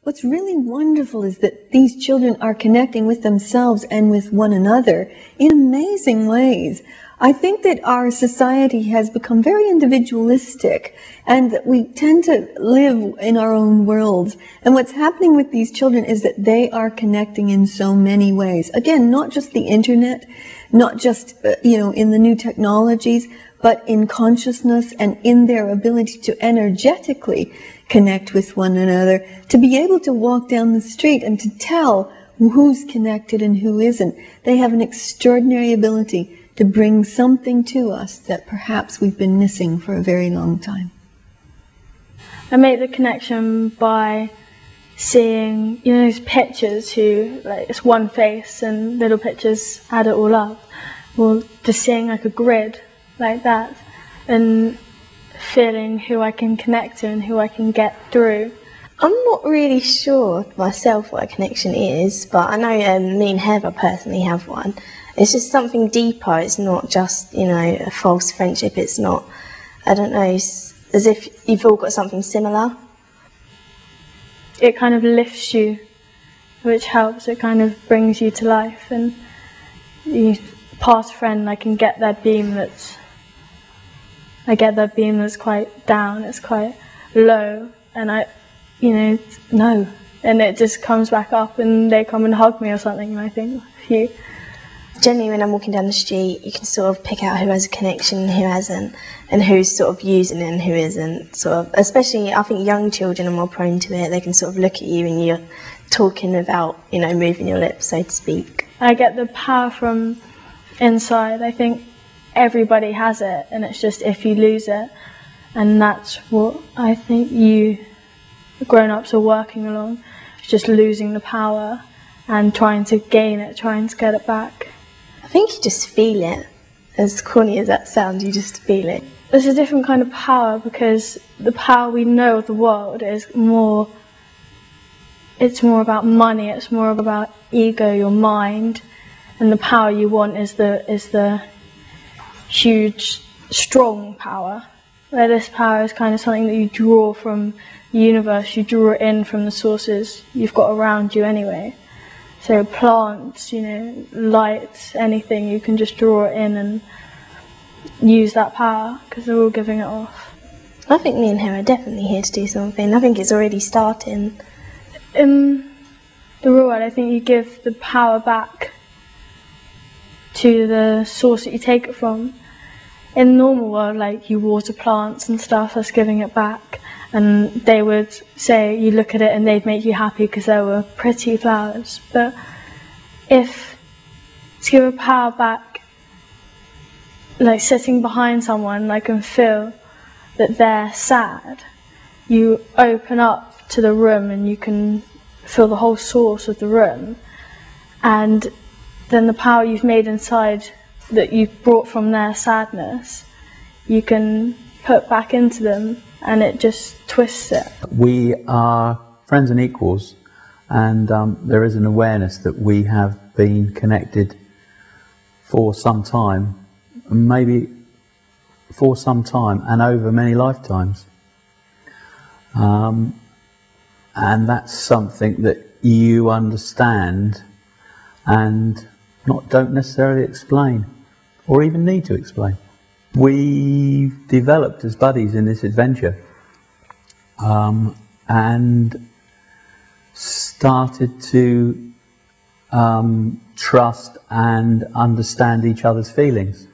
What's really wonderful is that these children are connecting with themselves and with one another in amazing ways. I think that our society has become very individualistic and that we tend to live in our own worlds. And what's happening with these children is that they are connecting in so many ways. Again, not just the internet, not just, in the new technologies, but in consciousness and in their ability to energetically connect with one another, to be able to walk down the street and to tell who's connected and who isn't. They have an extraordinary ability to bring something to us that perhaps we've been missing for a very long time. I make the connection by seeing, those pictures it's one face and little pictures add it all up. Well, just seeing like a grid like that and feeling who I can connect to and who I can get through. I'm not really sure myself what a connection is, but I know me and Heather personally have one. It's just something deeper. It's not just, a false friendship. It's not, I don't know, it's as if you've all got something similar. It kind of lifts you, which helps. It kind of brings you to life, and you pass a friend, I can get that beam that's quite down, it's quite low, and no. And it just comes back up and they come and hug me or something, and I think, phew. Generally, when I'm walking down the street, you can sort of pick out who has a connection and who hasn't, and who's sort of using it and who isn't. Sort of, especially, I think young children are more prone to it. They can sort of look at you and you're talking without, moving your lips, so to speak. I get the power from inside. I think everybody has it, and it's just if you lose it, and that's what I think you grown-ups are working along. It's just losing the power and trying to gain it, trying to get it back. I think you just feel it. As corny as that sounds, you just feel it. It's a different kind of power, because the power we know of the world is more, it's more about money, it's more about ego, your mind, and the power you want is the huge, strong power. Where this power is kind of something that you draw from the universe, you draw it in from the sources you've got around you anyway. So plants, lights, anything, you can just draw it in and use that power, because they're all giving it off. I think me and her are definitely here to do something. I think it's already starting. In the real world, I think you give the power back to the source that you take it from. In the normal world, like you water plants and stuff, that's giving it back. And they would say, you look at it and they'd make you happy because they were pretty flowers. But if to give a power back, like sitting behind someone, I can feel that they're sad, you open up to the room and you can feel the whole source of the room. And then the power you've made inside that you've brought from their sadness, you can put back into them, and it just twists it. We are friends and equals, and there is an awareness that we have been connected for some time, maybe for some time and over many lifetimes. And that's something that you understand and don't necessarily explain, or even need to explain. We developed as buddies in this adventure, and started to trust and understand each other's feelings,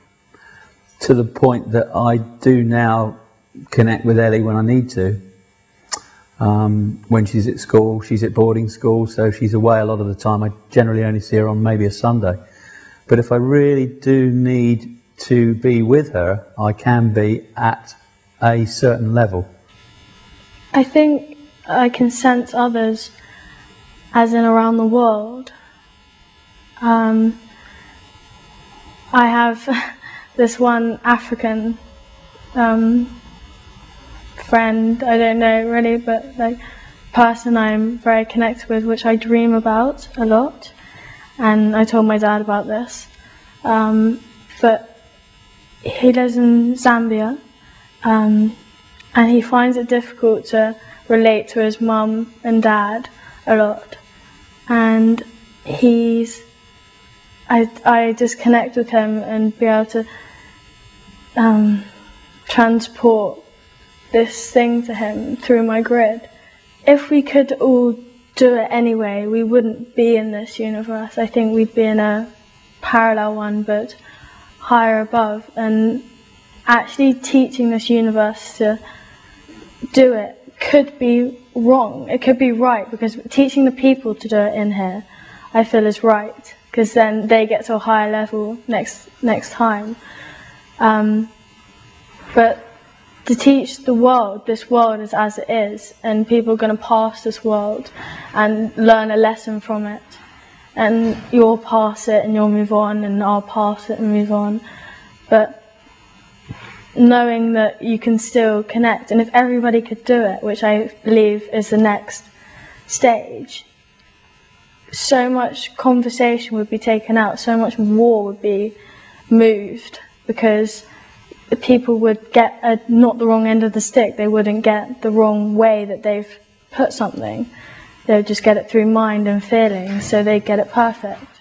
to the point that I do now connect with Ellie when I need to. When she's at school, she's at boarding school, so she's away a lot of the time. I generally only see her on maybe a Sunday. But if I really do need to be with her, I can be at a certain level. I think I can sense others as in around the world. I have this one African friend, I don't know really, but like person I'm very connected with, which I dream about a lot, and I told my dad about this. But he lives in Zambia, and he finds it difficult to relate to his mum and dad a lot, and I just connect with him and be able to transport this thing to him through my grid. If we could all do it anyway, we wouldn't be in this universe. I think we'd be in a parallel one, but higher above. And actually teaching this universe to do it could be wrong. It could be right, because teaching the people to do it in here, I feel, is right, because then they get to a higher level next time. But to teach the world, this world is as it is, and people are going to pass this world and learn a lesson from it. And you'll pass it and you'll move on, and I'll pass it and move on. But knowing that you can still connect, and if everybody could do it, which I believe is the next stage, so much conversation would be taken out, so much war would be moved, because the people would get not the wrong end of the stick. They wouldn't get the wrong way that they've put something. They would just get it through mind and feeling, so they get it perfect.